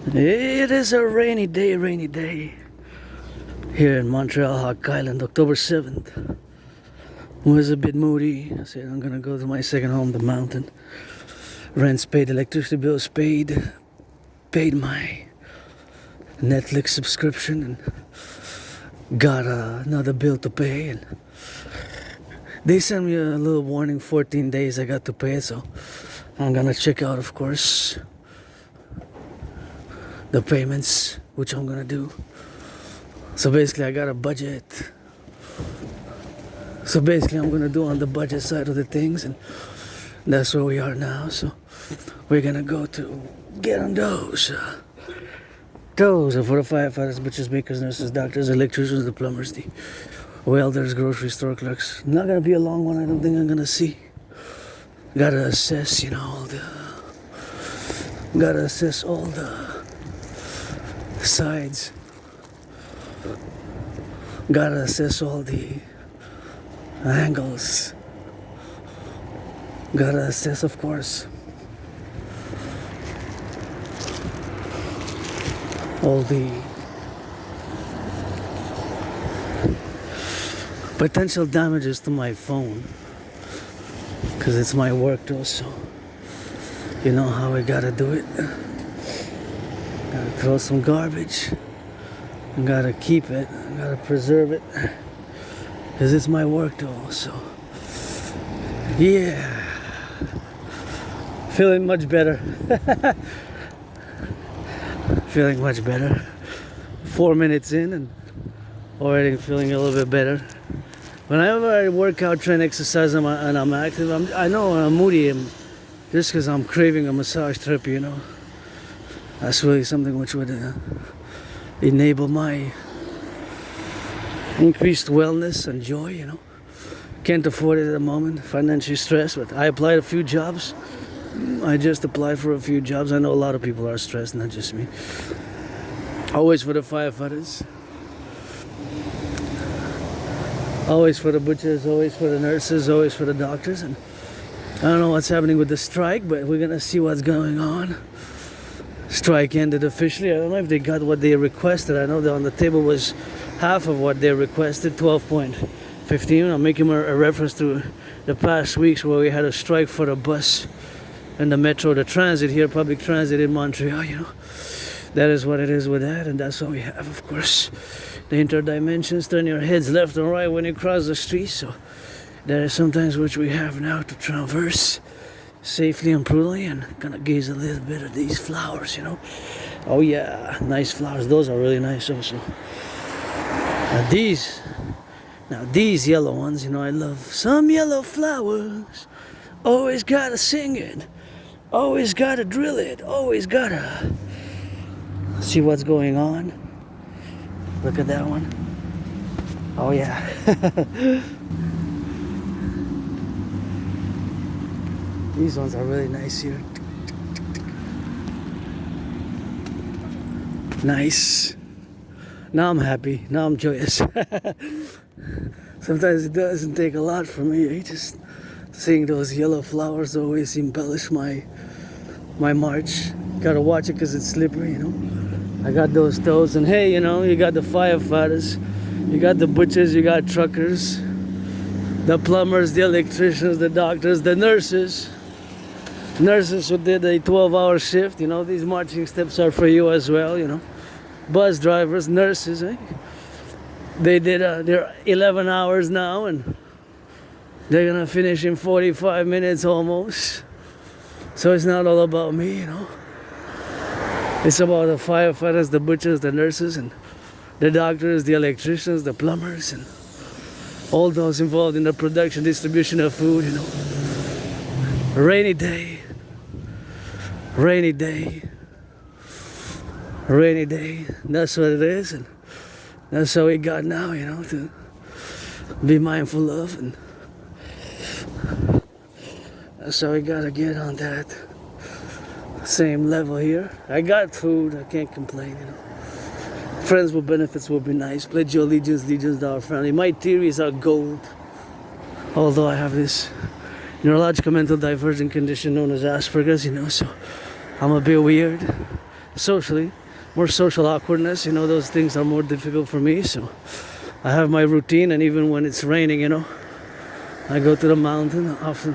It is a rainy day here in Montreal, Hawk Island, October 7th. It was a bit moody. I said I'm gonna go to my second home, the mountain. Rent's paid, electricity bills paid, paid my Netflix subscription, and got another bill to pay. And they sent me a little warning, 14 days I got to pay it, so I'm gonna check out, of course, the payments, which I'm gonna do. So basically I got a budget. So basically I'm gonna do on the budget side of the things, and that's where we are now. So we're gonna go to get on those. Those are for the firefighters, butchers, bakers, nurses, doctors, electricians, the plumbers, the welders, grocery store clerks. Not gonna be a long one, I don't think I'm gonna see. Gotta assess, gotta assess all the sides. Gotta assess all the angles. Gotta assess, of course, all the potential damages to my phone, because it's my work too, so you know how we gotta do it. Gotta throw some garbage. I gotta keep it. I gotta preserve it, because it's my work too. So yeah, feeling much better. Feeling much better. 4 minutes in and already feeling a little bit better. Whenever I work out, train, exercise, and I'm active, I know I'm moody, just because I'm craving a massage therapy, That's really something which would enable my increased wellness and joy, Can't afford it at the moment, financially stressed, but I applied a few jobs. I just applied for a few jobs. I know a lot of people are stressed, not just me. Always for the firefighters. Always for the butchers, always for the nurses, always for the doctors. And I don't know what's happening with the strike, but we're gonna see what's going on. Strike ended officially. I don't know if they got what they requested. I know that on the table was half of what they requested, 12.15. I'm making a reference to the past weeks where we had a strike for the bus and the metro, the transit here, public transit in Montreal, That is what it is with that, and that's what we have, of course. The interdimensions, turn your heads left and right when you cross the street, so that is sometimes which we have now to traverse safely and prudently, and gonna gaze a little bit at these flowers, Oh yeah, nice flowers. Those are really nice also. Now these yellow ones, I love some yellow flowers. Always gotta sing it. Always gotta drill it. Always gotta see what's going on. Look at that one. Oh yeah. These ones are really nice here. Nice. Now I'm happy. Now I'm joyous. Sometimes it doesn't take a lot for me. Just seeing those yellow flowers always embellish my march. Gotta watch it because it's slippery, I got those toes, and hey, you got the firefighters, you got the butchers, you got truckers, the plumbers, the electricians, the doctors, the nurses who did a 12-hour shift. These marching steps are for you as well. Bus drivers, nurses, they did their 11 hours now, and they're gonna finish in 45 minutes almost. So it's not all about me, It's about the firefighters, the butchers, the nurses, and the doctors, the electricians, the plumbers, and all those involved in the production, distribution of food, Rainy day. Rainy day. Rainy day. That's what it is, and that's how we got now, to be mindful of, and that's how we gotta get on that same level here. I got food, I can't complain, Friends with benefits will be nice. Pledge your allegiance, legions to our family. My theories are gold. Although I have this neurological mental divergent condition known as Asperger's, so I'm a bit weird. socially, more social awkwardness. You know, those things are more difficult for me. So I have my routine, and even when it's raining, you know, I go to the mountain often.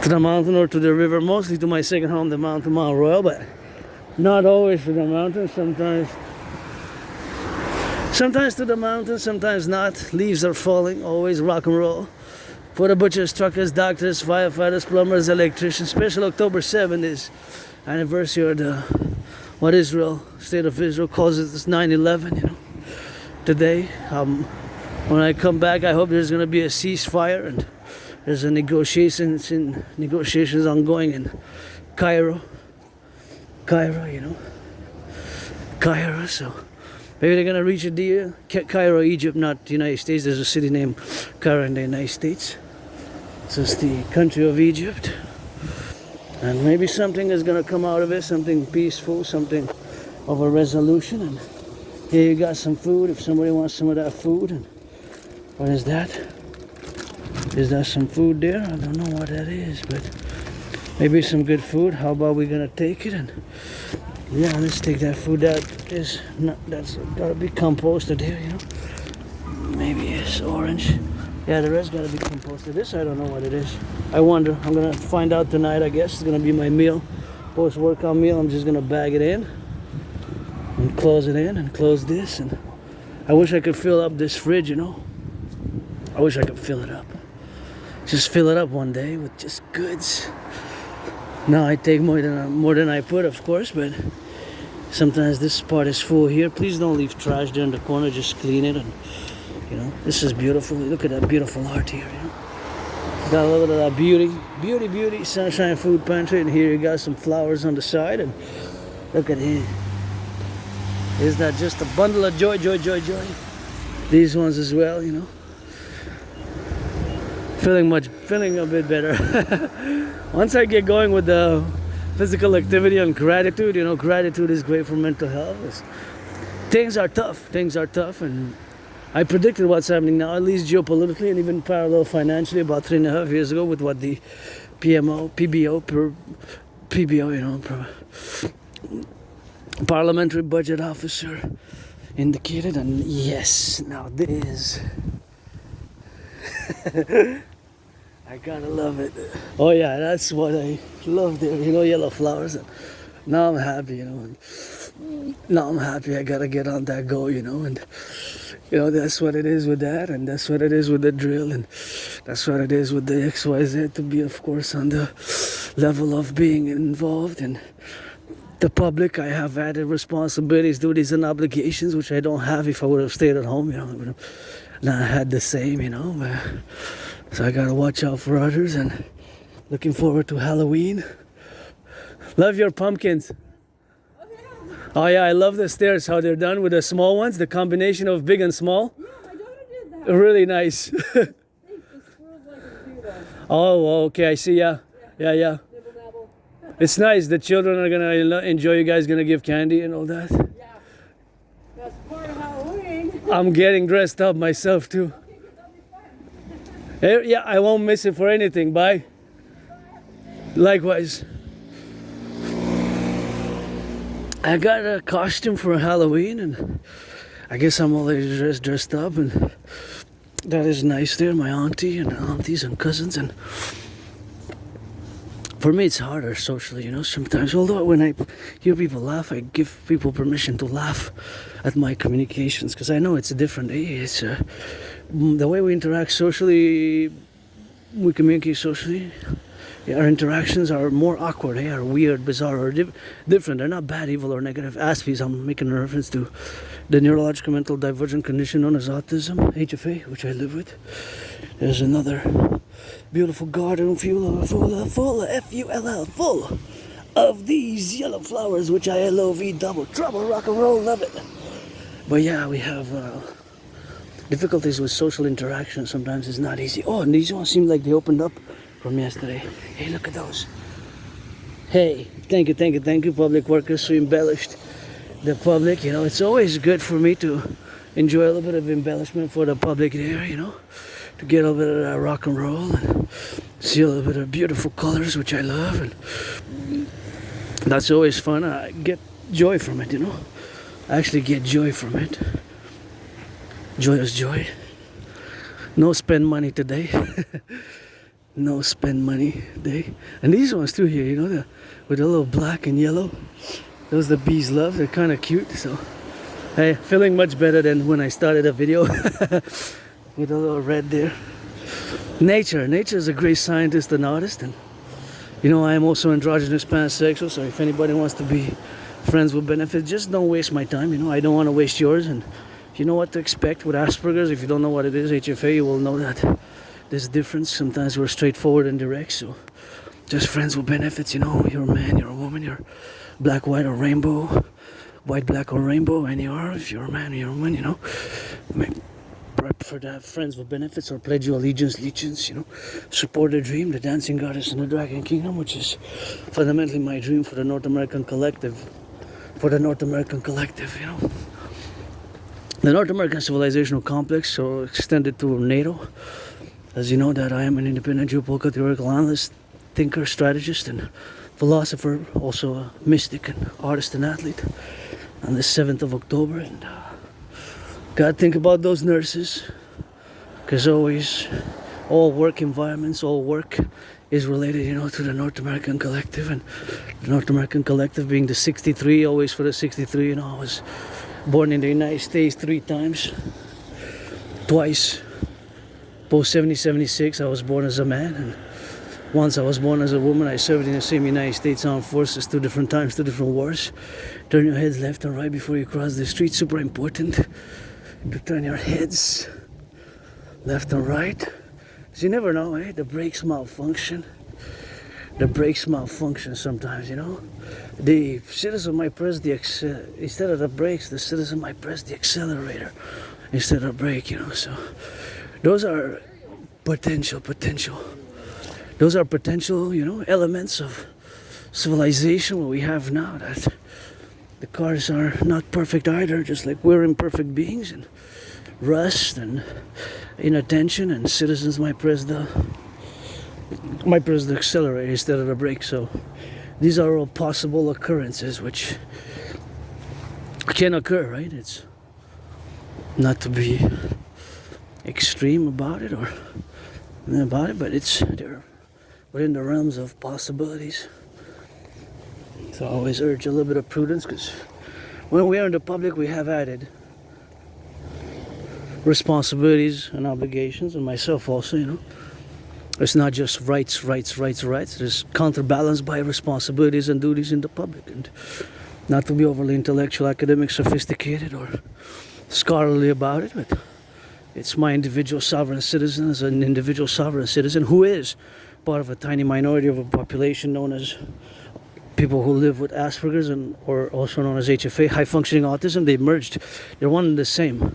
To the mountain or to the river, mostly to my second home, the mountain, Mount Royal, but not always to the mountain. Sometimes to the mountain, sometimes not. Leaves are falling, always rock and roll. For the butchers, truckers, doctors, firefighters, plumbers, electricians. Special October 7th is anniversary of the what Israel, state of Israel calls it, this 9/11. You know, today. When I come back, I hope there's gonna be a ceasefire and there's a negotiations ongoing in Cairo. You know, Cairo. So maybe they're gonna reach a deal. Cairo, Egypt, not the United States. There's a city named Cairo in the United States. So it's the country of Egypt. And maybe something is gonna come out of it, something peaceful, something of a resolution. And here you got some food if somebody wants some of that food. And what is that? Is that some food there? I don't know what that is, but maybe some good food. How about we gonna take it and yeah, let's take that food. That's gotta be composted here, you know. Maybe it's orange. Yeah, the rest gotta be composted. This I don't know what it is. I wonder. I'm gonna find out tonight, I guess. It's gonna be my meal. Post-workout meal. I'm just gonna bag it in and close it in and close this. And I wish I could fill up this fridge, you know. I wish I could fill it up. Just fill it up one day with just goods. Now I take more than I put, of course, but sometimes this part is full here. Please don't leave trash there in the corner. Just clean it, and you know, this is beautiful. Look at that beautiful art here. You know, got a little of that beauty. Sunshine Food Pantry, and here you got some flowers on the side, and look at it. Is that just a bundle of joy? These ones as well, you know. Feeling a bit better. Once I get going with the physical activity and gratitude, you know, gratitude is great for mental health. Things are tough, and I predicted what's happening now, at least geopolitically and even parallel financially, about 3.5 years ago with what the PBO, you know, Parliamentary Budget Officer indicated, and yes, now this. I gotta love it. Oh yeah, that's what I love there. You know, yellow flowers. Now I'm happy, you know. Now I'm happy. I gotta get on that go, you know. And you know, that's what it is with that, and that's what it is with the drill, and that's what it is with the XYZ to be, of course, on the level of being involved in the public. I have added responsibilities, duties, and obligations, which I don't have if I would have stayed at home, you know. I would have not had the same, you know. But, so I gotta watch out for others, and looking forward to Halloween. Love your pumpkins. Oh yeah, I love the stairs, how they're done with the small ones, the combination of big and small. Yeah, my daughter did that. Really nice. The squirrels like it too, though. Oh, okay, I see, yeah. Yeah. Nibble, nabble. It's nice, the children are gonna enjoy, you guys gonna give candy and all that. Yeah, that's part of Halloween. I'm getting dressed up myself too. Okay, that'll be fun. Yeah, I won't miss it for anything, bye. Likewise. I got a costume for Halloween, and I guess I'm already dressed up, and that is nice there, my aunties and cousins. And for me it's harder socially, you know, sometimes, although when I hear people laugh, I give people permission to laugh at my communications, because I know it's different. It's the way we interact socially, we communicate socially. Our interactions are more awkward, are weird, bizarre, or different. They're not bad, evil, or negative. Aspies, I'm making a reference to the neurological mental divergent condition known as autism, HFA, which I live with. There's another beautiful garden full of these yellow flowers, which I love, double trouble, rock and roll, love it. But yeah, we have difficulties with social interaction. Sometimes it's not easy. Oh, and these ones seem like they opened up from yesterday. Hey, look at those. Hey, thank you, public workers who embellished the public. You know, it's always good for me to enjoy a little bit of embellishment for the public there, you know, to get a little bit of that rock and roll and see a little bit of beautiful colors, which I love. And That's always fun. I get joy from it, you know. I actually get joy from it. Joyous joy. No spend money today. No spend money day. And these ones too here, you know, with a little black and yellow. Those the bees love. They're kind of cute. So, hey, feeling much better than when I started the video. With a little red there. Nature is a great scientist and artist, and you know I am also androgynous pansexual. So if anybody wants to be friends with benefits, just don't waste my time. You know, I don't want to waste yours, and you know what to expect with Asperger's. If you don't know what it is, HFA, you will know that there's a difference. Sometimes we're straightforward and direct. So just friends with benefits. You know, you're a man, you're a woman, you're black, white, or rainbow, white, black, or rainbow, and you are. If you're a man, you're a woman. You know. I prefer to have friends with benefits or pledge you allegiance, you know, support a dream, the dancing goddess in the dragon kingdom, which is fundamentally my dream for the North American collective, you know. The North American civilizational complex, so extended to NATO. As you know that I am an independent geopolitical theoretical analyst, thinker, strategist, and philosopher, also a mystic and artist and athlete. On the 7th of October, and gotta think about those nurses, because always all work environments, all work is related, you know, to the North American collective, and the North American collective being the 63, always for the 63. You know, I was born in the United States 3 times, twice. Post 76, I was born as a man, and once I was born as a woman. I served in the same United States Armed Forces 2 different times, 2 different wars. Turn your heads left and right before you cross the street. Super important to turn your heads left and right, because you never know, eh? The brakes malfunction. Sometimes, you know. The citizen might press the instead of the brakes, the citizen might press the accelerator instead of brake, you know. So those are potential. Those are potential, you know, elements of civilization what we have now, that the cars are not perfect either, just like we're imperfect beings, and rust and inattention, and citizens might press the accelerator instead of the brake. So these are all possible occurrences which can occur, right? It's not to be extreme about it but it's there within the realms of possibilities. So I always urge a little bit of prudence, because when we are in the public, we have added responsibilities and obligations, and myself also, you know. It's not just rights. There's counterbalanced by responsibilities and duties in the public, and not to be overly intellectual, academic, sophisticated, or scholarly about it, but it's my individual sovereign citizen, as an individual sovereign citizen who is part of a tiny minority of a population known as people who live with Asperger's, and or also known as HFA, high functioning autism. They merged. They're one and the same.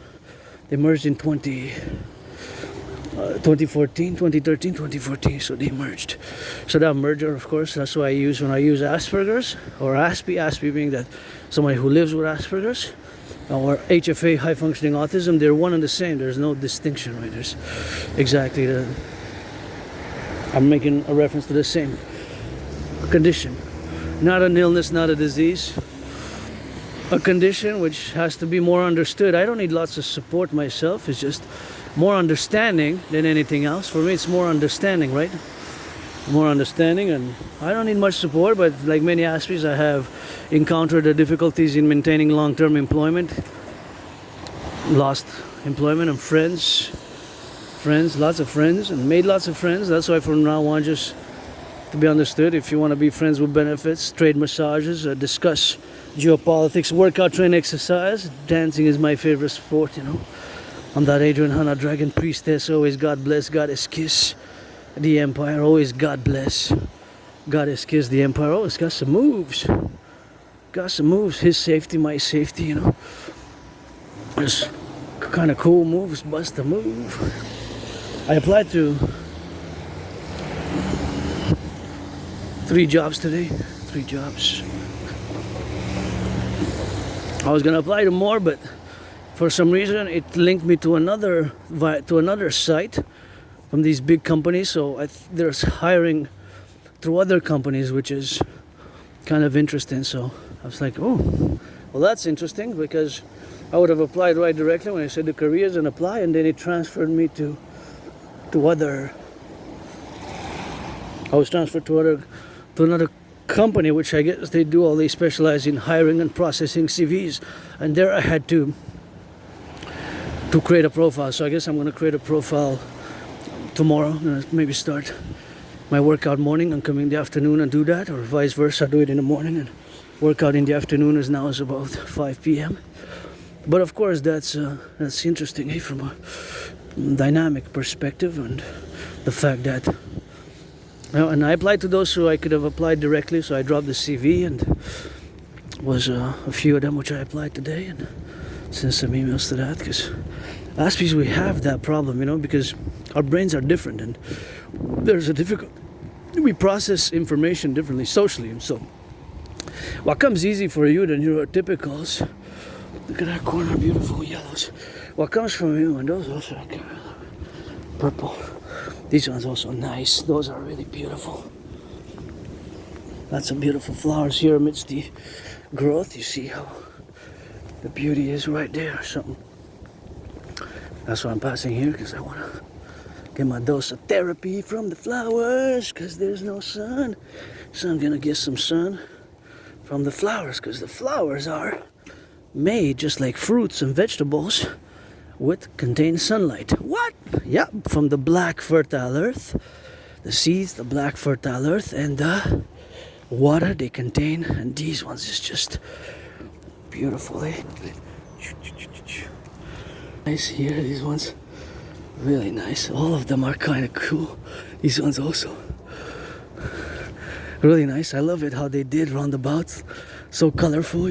They merged in 2013, 2014. So they merged. So that merger, of course, that's what I use when I use Asperger's or Aspie being that somebody who lives with Asperger's, or HFA, high functioning autism. They're one and the same. There's no distinction, right? There's exactly I'm making a reference to the same condition. Not an illness, not a disease. A condition which has to be more understood. I don't need lots of support myself. It's just more understanding than anything else. For me, it's more understanding, right? More understanding, and I don't need much support, but like many Aspies, I have encountered the difficulties in maintaining long-term employment. Lost employment and friends, lots of friends, and made lots of friends. That's why from now on, just to be understood, if you want to be friends with benefits, trade massages, discuss geopolitics, workout, train, exercise. Dancing is my favorite sport, you know. I'm that Adrian Hanna dragon priestess, always God bless, goddess kiss the empire, always God bless, goddess kiss the empire. Always got some moves, his safety, my safety, you know. Just kind of cool moves, bust a move. I applied to 3 jobs today. 3 jobs. I was gonna apply to more, but for some reason it linked me to another site from these big companies. So there's hiring through other companies, which is kind of interesting. So I was like, oh, well, that's interesting, because I would have applied right directly when I said the careers and apply, and then it transferred me to other. I was transferred to another company, which I guess they specialize in hiring and processing CVs, and there I had to create a profile. So I guess I'm going to create a profile tomorrow. I'm going to maybe start my workout morning and come in the afternoon and do that, or vice versa, do it in the morning and workout in the afternoon. Is now is about 5 p.m. But of course that's interesting, from a dynamic perspective, and the fact that, and I applied to those who I could have applied directly, so I dropped the CV, and was a few of them which I applied today, and sent some emails to that, because as species we have that problem, because our brains are different, and there's a difficult, we process information differently socially, and so what comes easy for you, the neurotypicals, look at that corner, beautiful yellows, what comes from you, and those also purple, these ones also nice, those are really beautiful. Lots of beautiful flowers here amidst the growth. You see how the beauty is right there or something. That's why I'm passing here, because I want to get my dose of therapy from the flowers, because there's no sun. So I'm going to get some sun from the flowers, because the flowers are made just like fruits and vegetables, contain sunlight. What? Yeah, from the black fertile earth, the seeds, the black fertile earth, and the water they contain. And these ones is just beautiful, eh? Nice here, these ones really nice. All of them are kind of cool. These ones also really nice. I love it how they did roundabouts, so colorful,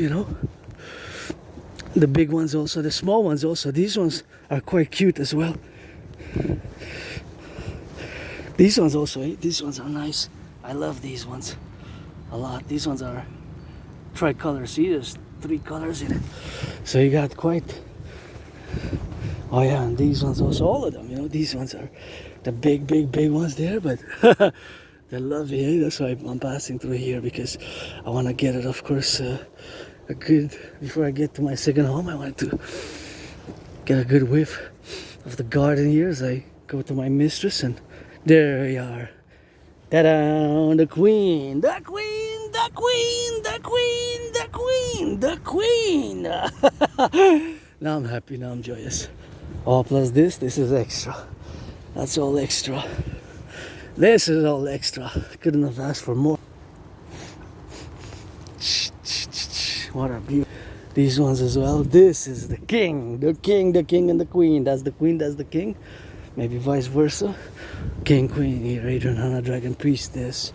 The big ones also, the small ones also. These ones are quite cute as well. These ones also, these ones are nice. I love these ones a lot. These ones are tricolor. See, there's 3 colors in it. So you got quite. Oh yeah, and these ones also, all of them. These ones are the big ones there, but they're lovely. Eh? That's why I'm passing through here, because I want to get it, of course. A good, before I get to my second home, I want to get a good whiff of the garden here as I go to my mistress, and there we are. Ta-da! The queen! The queen! The queen! The queen! The queen! The queen! Now I'm happy, now I'm joyous. Oh, plus this is extra. That's all extra. This is all extra. Couldn't have asked for more. What a beauty. These ones as well. This is the king. The king, the king, and the queen. That's the queen, that's the king. Maybe vice versa. King, queen, here, Adrian, Hannah, dragon, priestess.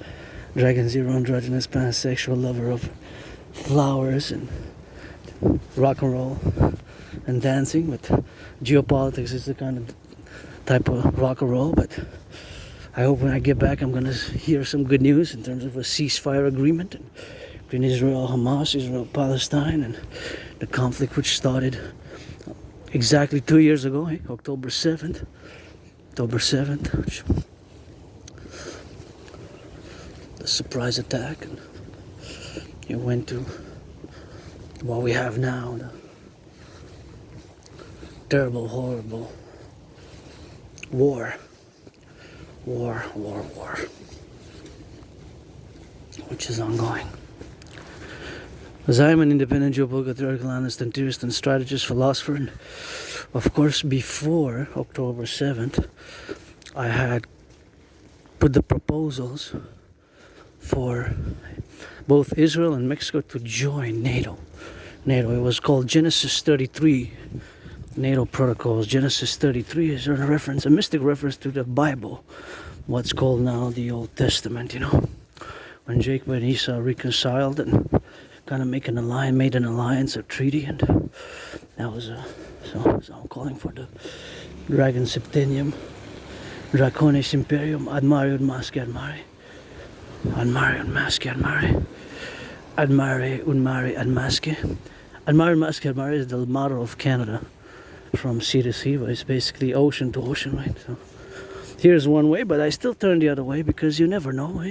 Dragon, zero, androgynous, pansexual, lover of flowers and rock and roll and dancing. But geopolitics is the kind of type of rock and roll. But I hope when I get back I'm going to hear some good news in terms of a ceasefire agreement between Israel, Hamas, Israel, Palestine, and the conflict which started exactly 2 years ago, October 7th, which the surprise attack, and it went to what we have now, the terrible, horrible war, which is ongoing. As I am an independent geopolitical theoretical analyst and theorist and strategist, philosopher, and of course before October 7th, I had put the proposals for both Israel and Mexico to join NATO. It was called Genesis 33, NATO protocols. Genesis 33 is a reference, a mystic reference to the Bible, what's called now the Old Testament, when Jacob and Esau reconciled and kind of made an alliance, a treaty, and that was so I'm calling for the Dragon Septennium, Draconis Imperium, ad Mare, Masque, ad Mare, ad Mare, ad Masque, ad Mare, ad Mare, ad Mare, ad Masque. Ad Mare, Masque, ad Mare is the motto of Canada, from sea to sea, but it's basically ocean to ocean, right? So here's one way, but I still turn the other way, because you never know,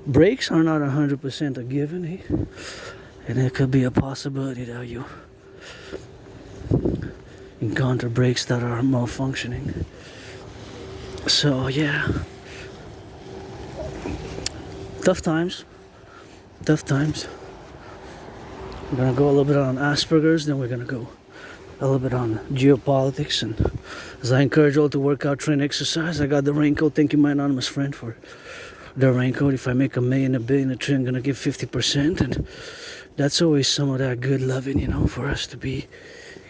breaks are not 100% a given, eh? And it could be a possibility that you encounter breaks that are malfunctioning. So yeah, tough times. We're gonna go a little bit on Asperger's, then we're gonna go a little bit on geopolitics. And as I encourage you all to work out, train, exercise, I got the raincoat. Thank you, my anonymous friend, for the raincoat. If I make $1 million, $1 billion, $1 trillion, I'm gonna give 50%. And that's always some of that good loving, you know, for us to be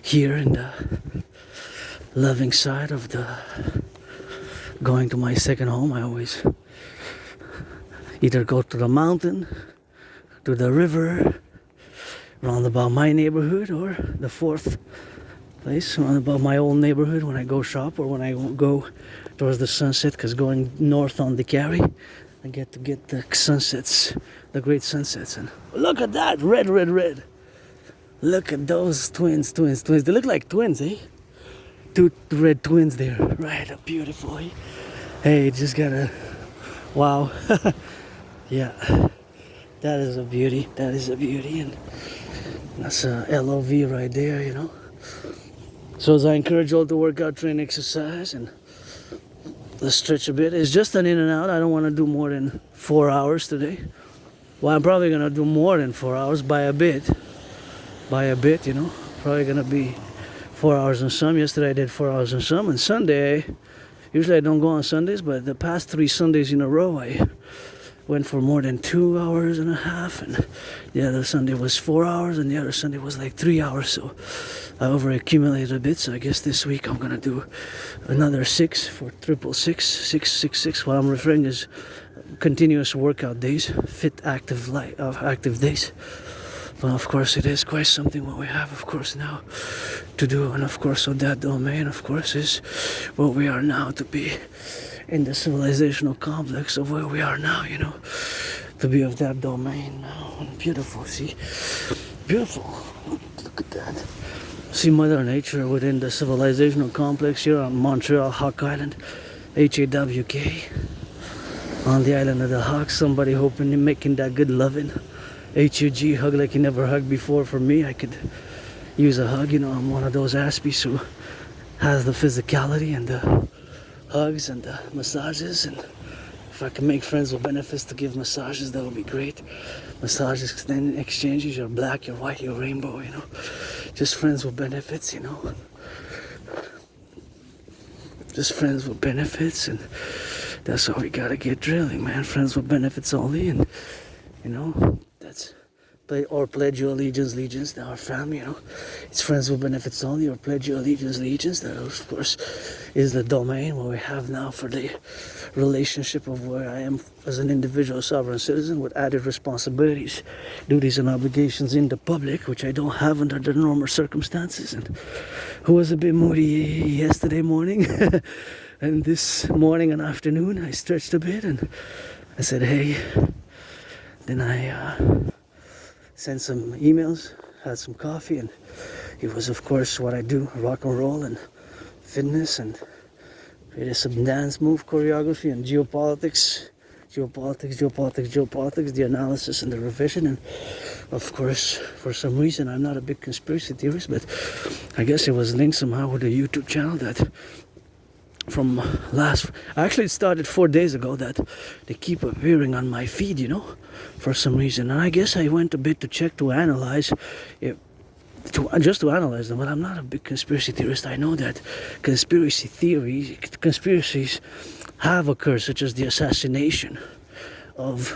here in the loving side of the going to my second home. I always either go to the mountain, to the river, around about my neighborhood, or the fourth place around about my old neighborhood when I go shop, or when I go towards the sunset, because going north on the carry, I get to get the sunsets, the great sunsets. And look at that, red. Look at those twins. They look like twins, eh? Two red twins there, right? Beautiful, eh? Hey, just gotta, wow. Yeah, that is a beauty, and that's a LOV right there, you know. So as I encourage you all to work out, train, exercise, and let's stretch a bit. It's just an in and out. I don't want to do more than 4 hours today. Well, I'm probably gonna do more than 4 hours by a bit, you know. Probably gonna be 4 hours and some. Yesterday I did 4 hours and some, and Sunday, usually I don't go on Sundays, but the past 3 Sundays in a row I went for more than 2 hours and a half, and the other Sunday was 4 hours, and the other Sunday was like 3 hours. So I over accumulated a bit. So I guess this week I'm gonna do another 6 for 666. What I'm referring is continuous workout days, fit active days. But of course it is quite something what we have, of course, now to do. And of course, so that domain, of course, is what we are now, to be in the civilizational complex of where we are now, you know, to be of that domain now. And beautiful, see, beautiful. Look at that. See Mother Nature within the civilizational complex here on Montreal Hawk Island, HAWK, on the island of the Hawks. Somebody hoping and making that good loving. HUG, hug like you never hugged before. For me, I could use a hug, you know. I'm one of those aspies who has the physicality and the hugs and the massages, and if I can make friends with benefits to give massages, that would be great. Massages, then exchanges, you're black, you're white, you're rainbow, you know. Just friends with benefits, you know. Just friends with benefits, and that's how we gotta get drilling, man. Friends with benefits only, and you know, that's pledge your allegiance to our family, you know. It's friends with benefits only, or pledge your allegiance. That, of course, is the domain what we have now for the relationship of where I am as an individual sovereign citizen with added responsibilities, duties, and obligations in the public, which I don't have under the normal circumstances. And who was a bit moody yesterday morning, and this morning and afternoon I stretched a bit, and I said, hey. Then I sent some emails, had some coffee, and it was, of course, what I do, rock and roll and fitness, and created some dance move choreography and geopolitics, the analysis and the revision. And of course, for some reason, I'm not a big conspiracy theorist, but I guess it was linked somehow with a YouTube channel that from actually it started 4 days ago, that they keep appearing on my feed, you know, for some reason. And I guess I went a bit to check, to analyze just to analyze them. But I'm not a big conspiracy theorist. I know that conspiracies have occurred, such as the assassination of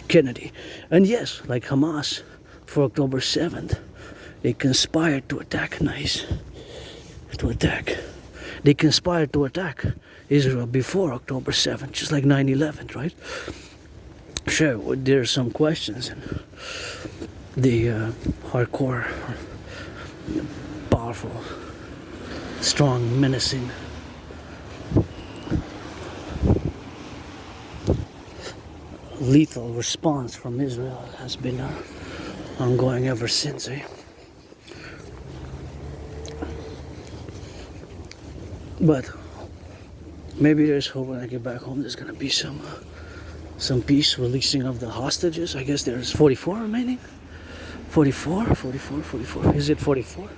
Kennedy. And yes, like Hamas for October 7th, they conspired to attack They conspired to attack Israel before October 7th, just like 9/11, right? Sure, there's some questions. The hardcore, powerful, strong, menacing lethal response from Israel has been ongoing ever since, eh? But maybe there's hope when I get back home. There's gonna be some some peace, releasing of the hostages. I guess there's 44 remaining. 44. Is it 44?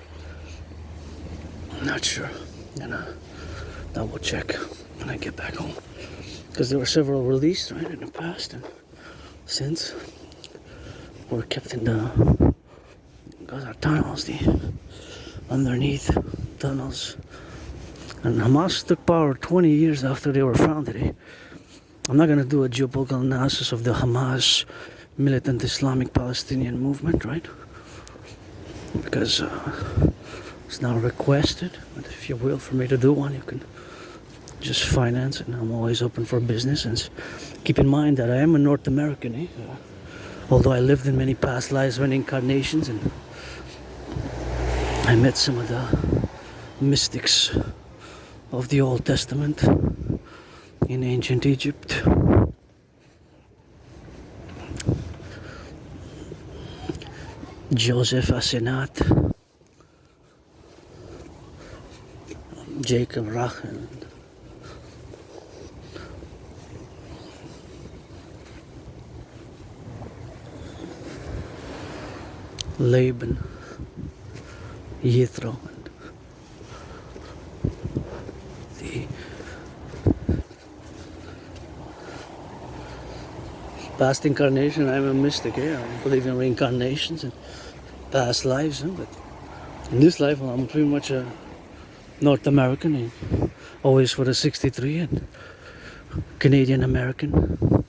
I'm not sure. I'm gonna double check when I get back home. Because there were several released, right, in the past and since. Were kept in the Gaza tunnels, the underneath tunnels. And Hamas took power 20 years after they were founded. I'm not going to do a geopolitical analysis of the Hamas militant Islamic Palestinian movement, right? Because it's not requested. But if you will, for me to do one, you can just finance it. I'm always open for business. And keep in mind that I am a North American, although I lived in many past lives, many incarnations, and I met some of the mystics of the Old Testament in ancient Egypt. Joseph Asenat, Jacob Rachel, Laban, Yithro, and the past incarnation. I'm a mystic. I believe in reincarnations and past lives, but in this life, well, I'm pretty much a North American, always for the 63 and Canadian American.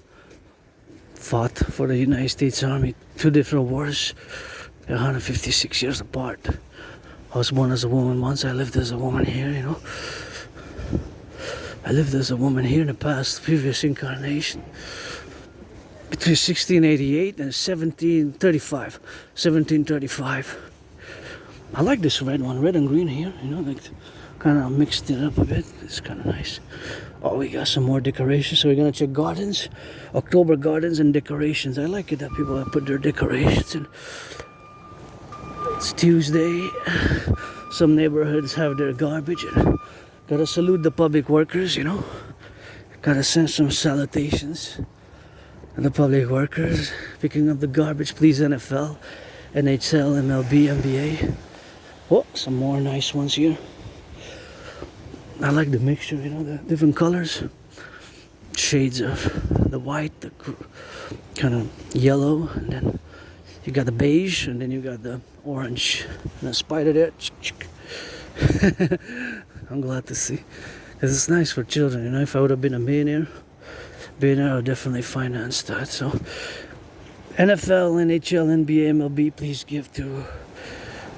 Fought for the United States Army, 2 different wars. 156 years apart. I was born as a woman once. I lived as a woman here, I lived as a woman here in the past, previous incarnation. Between 1688 and 1735. 1735. I like this red one, red and green here, like kind of mixed it up a bit. It's kind of nice. Oh, we got some more decorations, so we're gonna check gardens, October gardens and decorations. I like it that people put their decorations in. It's Tuesday. Some neighborhoods have their garbage. And gotta salute the public workers, Gotta send some salutations to the public workers picking up the garbage. Please, NFL, NHL, MLB, NBA. Oh, some more nice ones here. I like the mixture, the different colors, shades of the white, the kind of yellow, and then you got the beige, and then you got the orange, and a spider there. I'm glad to see, because it's nice for children. If I would have been a millionaire, I would definitely finance that. So, NFL, NHL, NBA, MLB, please give to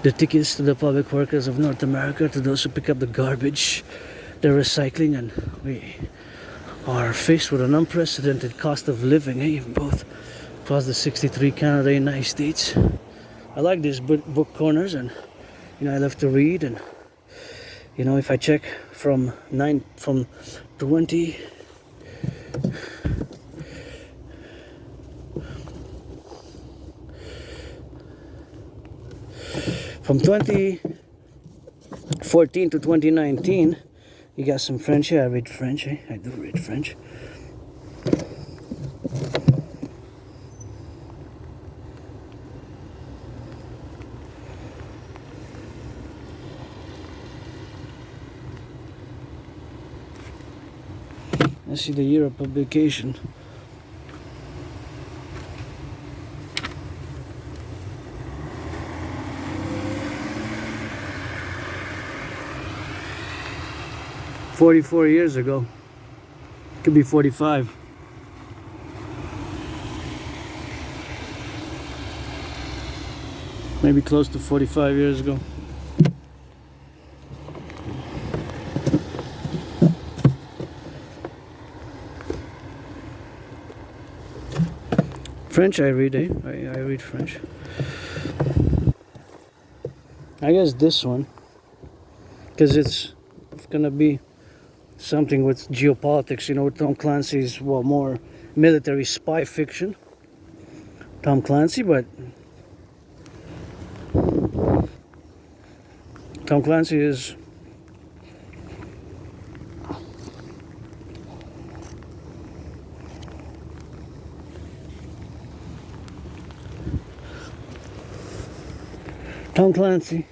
the tickets to the public workers of North America, to those who pick up the garbage, the recycling, and we are faced with an unprecedented cost of living, both across the 63 Canada and United States. I like these book corners, and I love to read, and if I check from 20 from 2014 to 2019, you got some French here. I read French. I do read French. I see the year of publication. "44 years ago." Could be 45. Maybe close to 45 years ago. French I read, I read French. I guess this one, because it's gonna be something with geopolitics, Tom Clancy's, more military spy fiction. Tom Clancy, but Tom Clancy is Tom Clancy.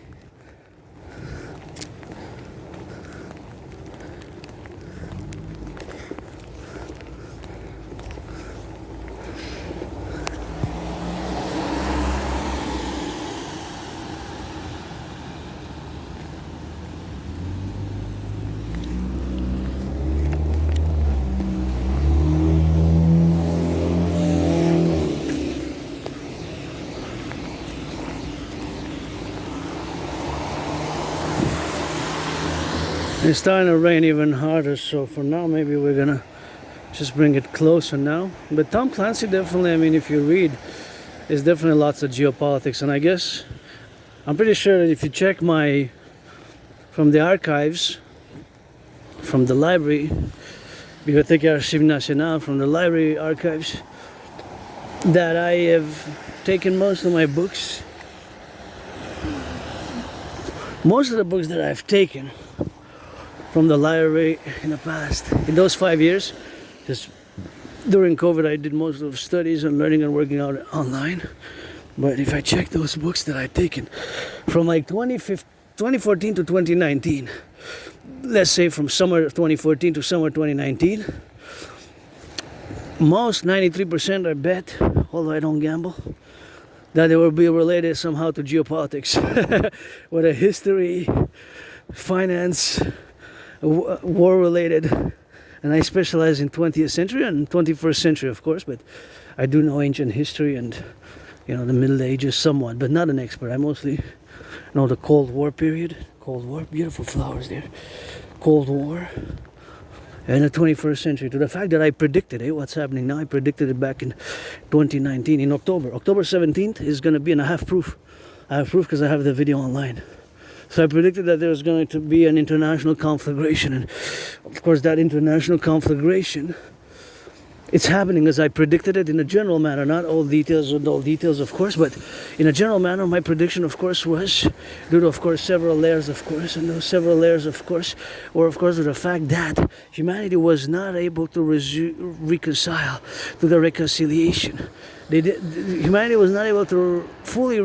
It's starting to rain even harder, so for now maybe we're gonna just bring it closer now. But Tom Clancy definitely, I mean, if you read, there's definitely lots of geopolitics, and I guess I'm pretty sure that if you check from the archives, from the library, Biblioteca Civilisation, from the library archives, that I have taken most of my books, most of the books that I've taken from the library in the past, in those 5 years, because during COVID I did most of the studies and learning and working out online. But if I check those books that I've taken from like 2014 to 2019, let's say from summer 2014 to summer 2019, most 93% I bet, although I don't gamble, that they will be related somehow to geopolitics, whether history, finance, war related, and I specialize in 20th century and 21st century, of course, but I do know ancient history and the Middle Ages somewhat, but not an expert. I mostly know the Cold War period. Cold War, beautiful flowers there. Cold War and the 21st century, to the fact that I predicted what's happening now. I predicted it back in 2019 in October. October 17th is going to be, and I have proof. I have proof because I have the video online. So I predicted that there was going to be an international conflagration, and of course that international conflagration, it's happening as I predicted it in a general manner, not all details, of course, but in a general manner. My prediction, of course, was due to, of course, several layers, of course, and those several layers, of course, were, of course, the fact that humanity was not able to reconcile to the reconciliation. Humanity was not able to fully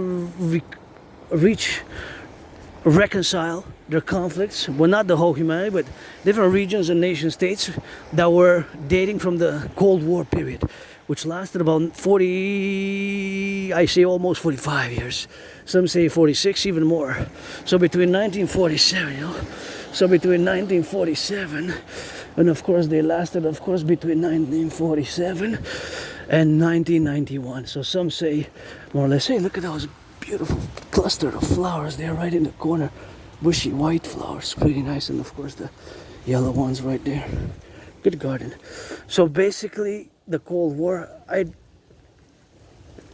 reconcile their conflicts. Well, not the whole humanity, but different regions and nation states that were dating from the Cold War period, which lasted about 40, I say almost 45 years. Some say 46, even more. So between 1947, so between 1947, and of course they lasted, of course, between 1947 and 1991. So some say, more or less, hey, look at those beautiful cluster of flowers there right in the corner, bushy white flowers, pretty nice, and of course the yellow ones right there. Good garden. So basically the Cold War, I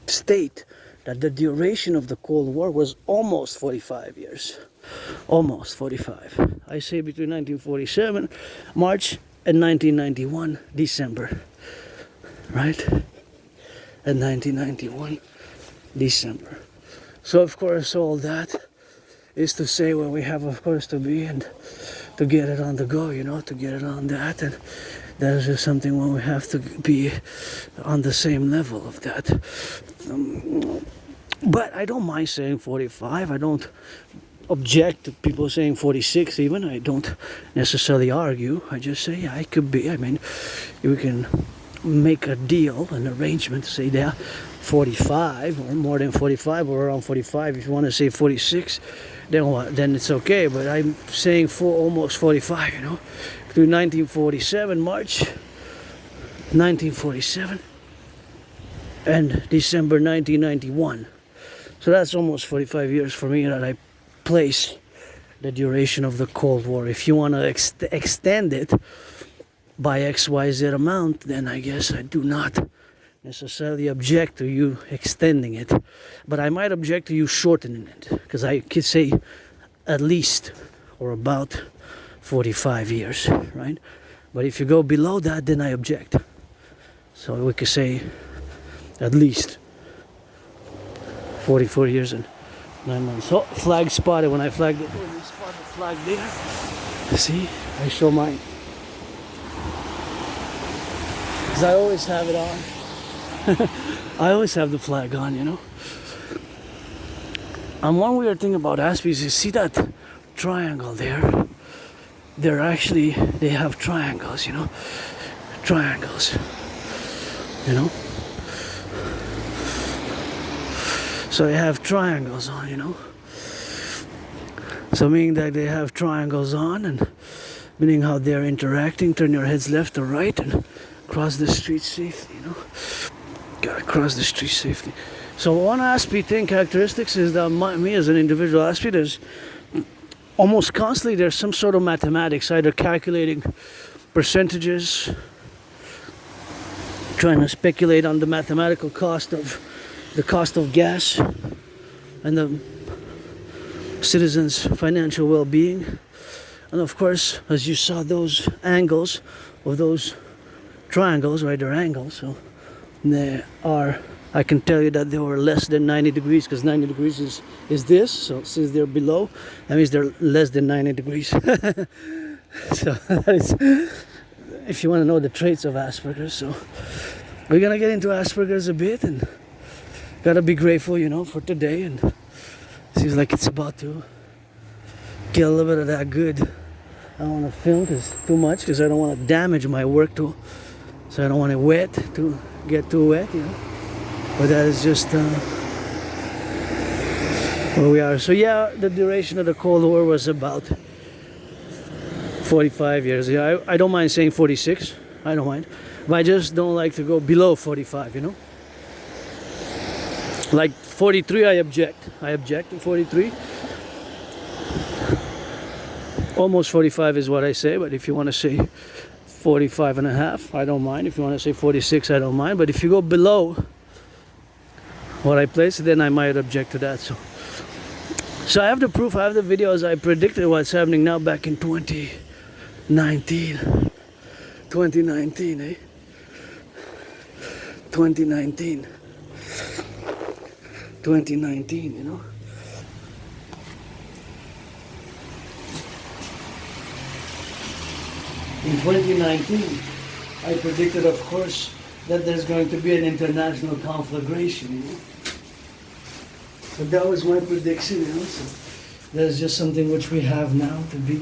state that the duration of the Cold War was almost 45 years. Almost 45. I say between 1947 March and 1991 December, right? And 1991 December. So of course all that is to say where we have, of course, to be and to get it on the go, to get it on that, and that is just something when we have to be on the same level of that. But I don't mind saying 45. I don't object to people saying 46 even. I don't necessarily argue. I just say, yeah, it could be. I mean, we can make a deal, an arrangement to say there 45 or more than 45 or around 45. If you want to say 46, then what? Then it's okay. But I'm saying almost 45, Between 1947, March 1947 and December 1991. So that's almost 45 years for me that I place the duration of the Cold War. If you want to extend it by XYZ amount, then I guess I do not necessarily object to you extending it, but I might object to you shortening it, because I could say at least or about 45 years, right? But if you go below that, then I object. So we could say at least 44 years and 9 months. So flag spotted. When I flagged it, we spot the flag there. See, I show mine, because I always have it on. I always have the flag on, And one weird thing about aspies, you see that triangle there? They have triangles, you know? Triangles, you know? So they have triangles on, you know? So meaning that they have triangles on, and meaning how they're interacting. Turn your heads left or right and cross the street safely, you know? Gotta cross the street safely. So one aspie thing, characteristics, is that me as an individual aspie, there's almost constantly there's some sort of mathematics, either calculating percentages, trying to speculate on the mathematical cost of gas and the citizens' financial well-being. And of course, as you saw, those angles of those triangles, right, they're angles, so they are, I can tell you that they were less than 90 degrees, because 90 degrees is this, so since they're below, that means they're less than 90 degrees. So that is, if you want to know the traits of Asperger's. So we're gonna get into Asperger's a bit, and gotta be grateful, you know, for today. And seems like it's about to get a little bit of that good. I don't want to film too much, because I don't want to damage my work tool. So I don't want it to get too wet, you know. But that is just where we are. So yeah, the duration of the Cold War was about 45 years. Yeah, I don't mind saying 46. I don't mind. But I just don't like to go below 45, you know. Like 43, I object. I object to 43. Almost 45 is what I say, but if you want to say 45 and a half, I don't mind. If you want to say 46, I don't mind. But if you go below what I place, then I might object to that. So I have the proof, I have the videos. I predicted what's happening now back in 2019. 2019, eh? 2019. 2019, you know? In 2019, I predicted, of course, that there's going to be an international conflagration, you know? So that was my prediction, you know? So there's just something which we have now to be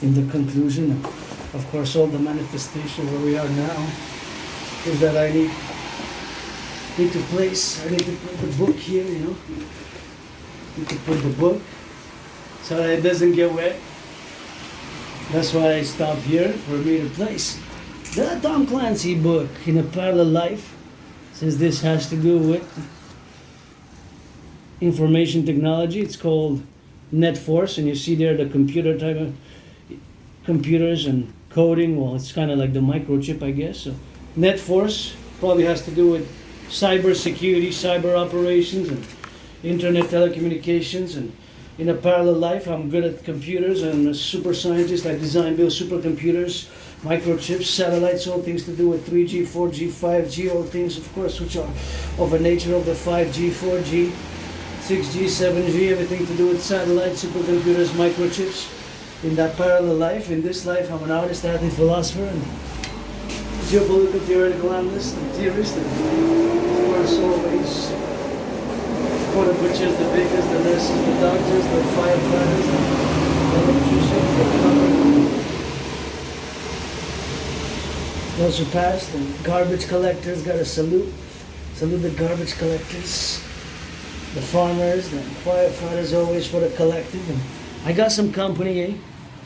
in the conclusion. Of course, all the manifestation where we are now is that I need to put the book here, you know? Need to put the book so that it doesn't get wet. That's why I stopped here, for me to place the Tom Clancy book, In a Parallel Life, since this has to do with information technology. It's called Net Force, and you see there the computer type of computers and coding. Well, it's kind of like the microchip, I guess. So Net Force probably has to do with cyber security, cyber operations, and internet telecommunications. And in a parallel life, I'm good at computers. I'm a super scientist. I design, build supercomputers, microchips, satellites, all things to do with 3G, 4G, 5G, all things, of course, which are of a nature of the 5G, 4G, 6G, 7G, everything to do with satellites, supercomputers, microchips. In that parallel life, in this life, I'm an artist, athlete, philosopher, and geopolitical theoretical analyst and theorist, and of course, always for the butchers, the bakers, the nurses, the doctors, the firefighters, the electricians, the plumber. Those who passed, the garbage collectors, gotta salute the garbage collectors, the farmers, the firefighters, always for the collective. And I got some company, eh?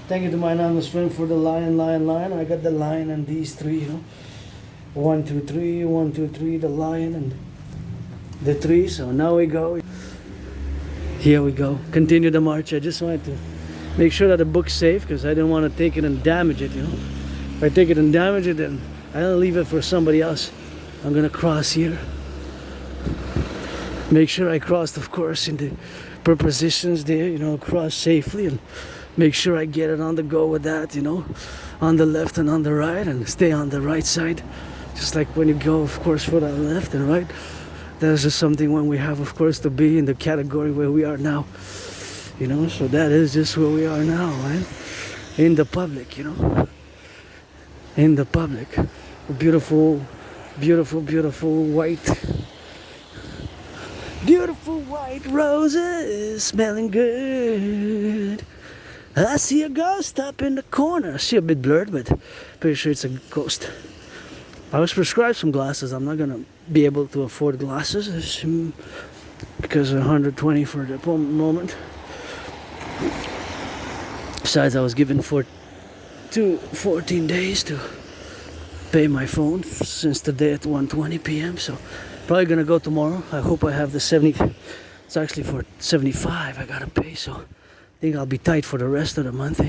Thank you to my anonymous friend for the lion. I got the lion and these three, you know. 1, 2, 3, 1, 2, 3, the lion and the tree. So now we go. Here we go. Continue the march. I just wanted to make sure that the book's safe, because I didn't want to take it and damage it, you know. If I take it and damage it, then I don't leave it for somebody else. I'm gonna cross here. Make sure I crossed, of course, in the prepositions there, you know, cross safely, and make sure I get it on the go with that, you know, on the left and on the right, and stay on the right side. Just like when you go, of course, for the left and right. There's just something when we have, of course, to be in the category where we are now, you know. So that is just where we are now, right? In the public, you know. In the public. Beautiful, beautiful, beautiful white Beautiful white roses smelling good. I see a ghost up in the corner. I see a bit blurred, but pretty sure it's a ghost. I was prescribed some glasses. I'm not gonna be able to afford glasses because of 120 for the moment. Besides, I was given 14 days to pay my phone since today at 1:20 p.m. So probably gonna go tomorrow. I hope I have the 70. It's actually for 75 I gotta pay, so I think I'll be tight for the rest of the month.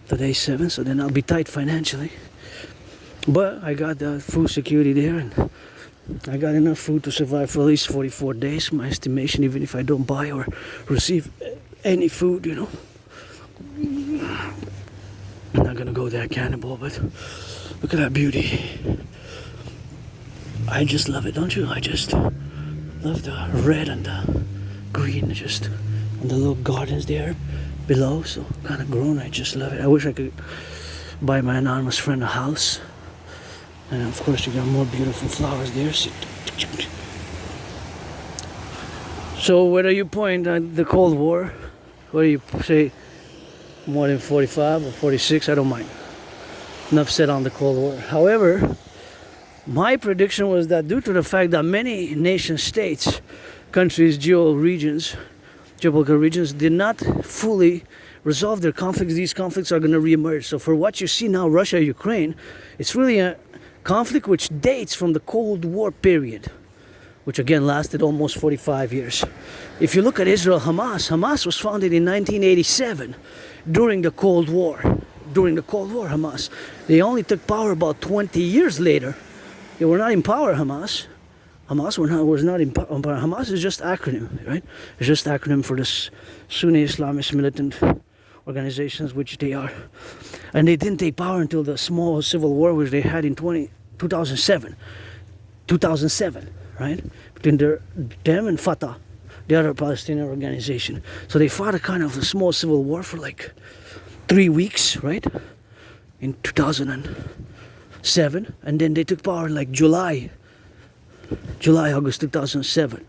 Today's 7, so then I'll be tight financially. But I got the food security there, and I got enough food to survive for at least 44 days, my estimation, even if I don't buy or receive any food, you know. I'm not gonna go that cannibal, but look at that beauty. I just love it, don't you? I just love the red and the green, just and the little gardens there below, so kind of grown. I just love it. I wish I could buy my anonymous friend a house. And of course you got more beautiful flowers there. So whether you point at the Cold War, whether you say more than 45 or 46, I don't mind. Enough said on the Cold War. However, my prediction was that due to the fact that many nation states, countries, geopolitical regions did not fully resolve their conflicts, these conflicts are going to reemerge. So for what you see now, Russia, Ukraine, it's really a conflict which dates from the Cold War period, which again lasted almost 45 years. If you look at Israel, Hamas was founded in 1987 during the Cold War. During the Cold War, Hamas. They only took power about 20 years later. They were not in power, Hamas. Hamas was not in power. Hamas is just acronym, right? It's just acronym for the Sunni Islamist militant organizations, which they are. And they didn't take power until the small civil war which they had in 2007, right? Between them and Fatah, the other Palestinian organization. So they fought a kind of a small civil war for like 3 weeks, right? In 2007, and then they took power in like August 2007,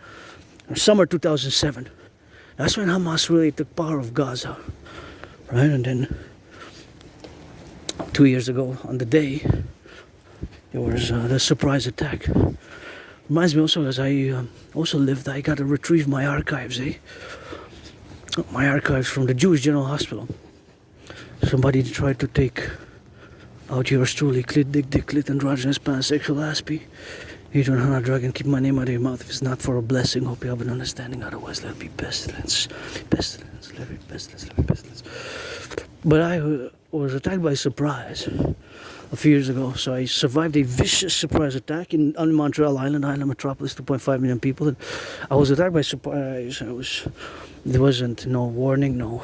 or summer 2007. That's when Hamas really took power of Gaza, right? And then 2 years ago on the day, there was the surprise attack. Reminds me also, as I also lived, I got to retrieve my archives, my archives from the Jewish General Hospital. Somebody tried to take out yours truly, clit, dick, clit, androgynous, pansexual, aspie. You don't have a drug and keep my name out of your mouth if it's not for a blessing. Hope you have an understanding. Otherwise, let it be pestilence. Pestilence. Let it be pestilence. Let it be pestilence. But I was attacked by surprise a few years ago. So I survived a vicious surprise attack on Montreal Island metropolis, 2.5 million people. And I was attacked by surprise. There wasn't no warning, no.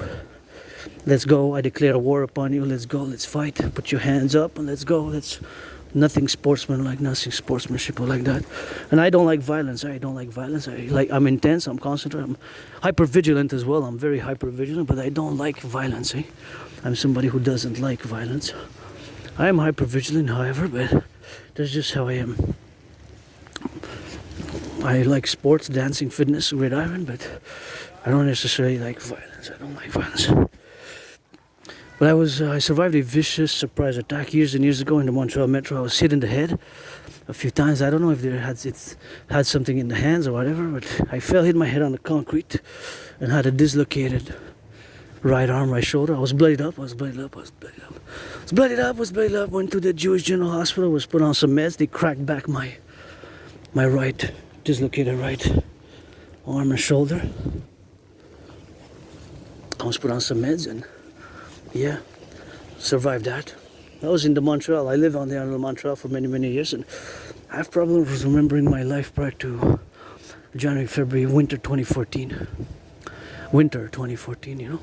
Let's go. I declare a war upon you. Let's go. Let's fight. Put your hands up and let's go. Nothing sportsmanlike, nothing sportsmanship like that. And I don't like violence. I'm intense, I'm concentrated, I'm hyper vigilant as well. I'm very hyper vigilant, but I don't like violence. I'm somebody who doesn't like violence. I am hyper vigilant, however, but that's just how I am. I like sports, dancing, fitness, gridiron, but I don't necessarily like violence. I don't like violence. But I survived a vicious surprise attack years and years ago in the Montreal Metro. I was hit in the head a few times. I don't know if it had something in the hands or whatever, but I hit my head on the concrete and had a dislocated right arm, right shoulder. I was bloodied up. Went to the Jewish General Hospital, was put on some meds. They cracked back my right, dislocated right arm and shoulder. I was put on some meds and yeah, survived that. That was in the Montreal. I lived on there in Montreal for many, many years, and I have problems remembering my life prior to January, February, winter 2014. Winter 2014, you know.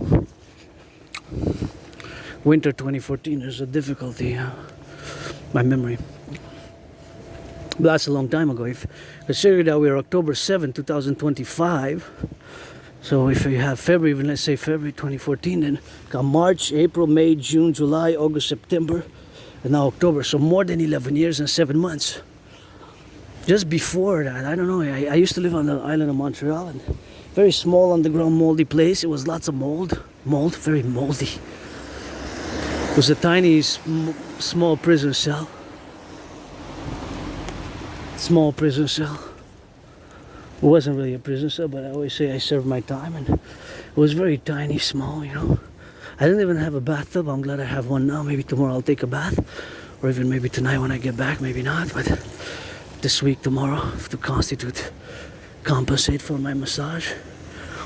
Winter 2014 is a difficulty. My memory. But that's a long time ago. If consider that we're October 7, 2025. So if you have February, even let's say February 2014, then got March, April, May, June, July, August, September, and now October. So more than 11 years and 7 months. just before that, I don't know, I used to live on the island of Montreal, and very small underground moldy place. It was lots of mold, very moldy. It was a tiny small prison cell. Small prison cell. It wasn't really a prison cell, but I always say I served my time, and it was very tiny, small, you know. I didn't even have a bathtub. I'm glad I have one now. Maybe tomorrow I'll take a bath, or even maybe tonight when I get back, maybe not, but this week, tomorrow, to compensate for my massage,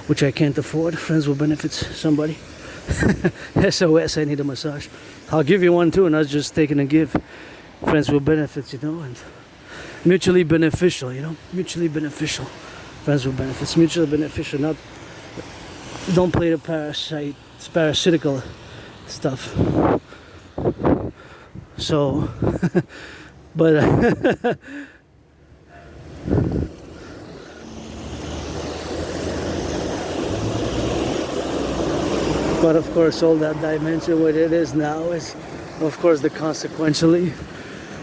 which I can't afford. Friends with benefits, somebody. SOS, I need a massage. I'll give you one too, and that's just taking a give. Friends with benefits, you know, and mutually beneficial, you know, mutually beneficial. Friends with benefits, mutually beneficial. Not, don't play the parasitical stuff. So, but but of course, all that dimension, what it is now, is of course the consequentially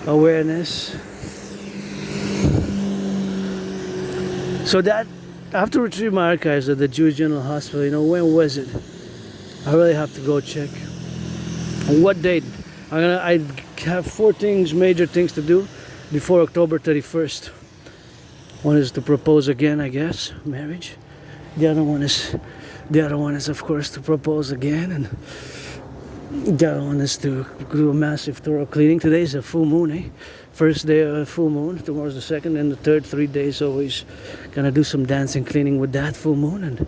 awareness. So that, I have to retrieve my archives at the Jewish General Hospital. You know, when was it? I really have to go check. What date? I have 4 things, major things to do before October 31st. One is to propose again, I guess, marriage. The other one is of course to propose again, and the other one is to do a massive thorough cleaning. Today is a full moon, eh? First day of a full moon, tomorrow's the second, and the third 3 days always gonna do some dancing cleaning with that full moon, and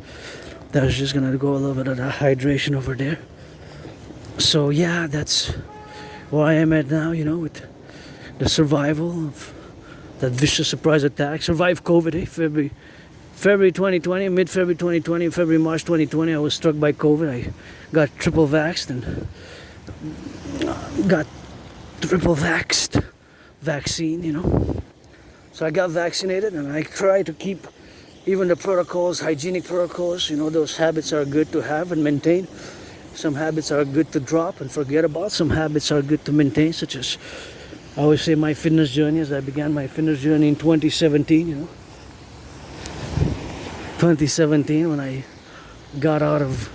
that's just gonna go a little bit of the hydration over there. So yeah, that's where I am at now, you know, with the survival of that vicious surprise attack. Survived COVID, eh? February 2020, mid-February 2020, February, March 2020, I was struck by COVID. I got triple vaxxed and got triple vaxxed vaccine, you know. So I got vaccinated, and I try to keep even the protocols, hygienic protocols, you know, those habits are good to have and maintain. Some habits are good to drop and forget about. Some habits are good to maintain, such as, I always say, my fitness journey, as I began my fitness journey in 2017, you know. 2017, when I got out of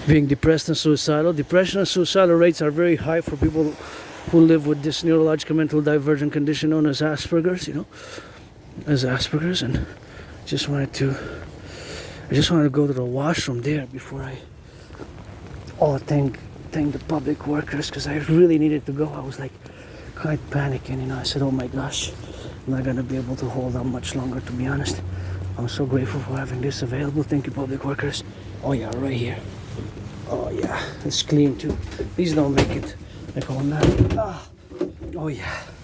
being depressed and suicidal. Depression and suicidal rates are very high for people who live with this neurological mental divergent condition known as Asperger's, you know, as Asperger's. And I just wanted to go to the washroom there before I thank the public workers, because I really needed to go. I was like quite panicking, you know. I said, oh my gosh, I'm not gonna be able to hold on much longer, to be honest. I'm so grateful for having this available. Thank you, public workers. Oh yeah, right here. Oh yeah, it's clean too. These don't make it like all that. Oh yeah.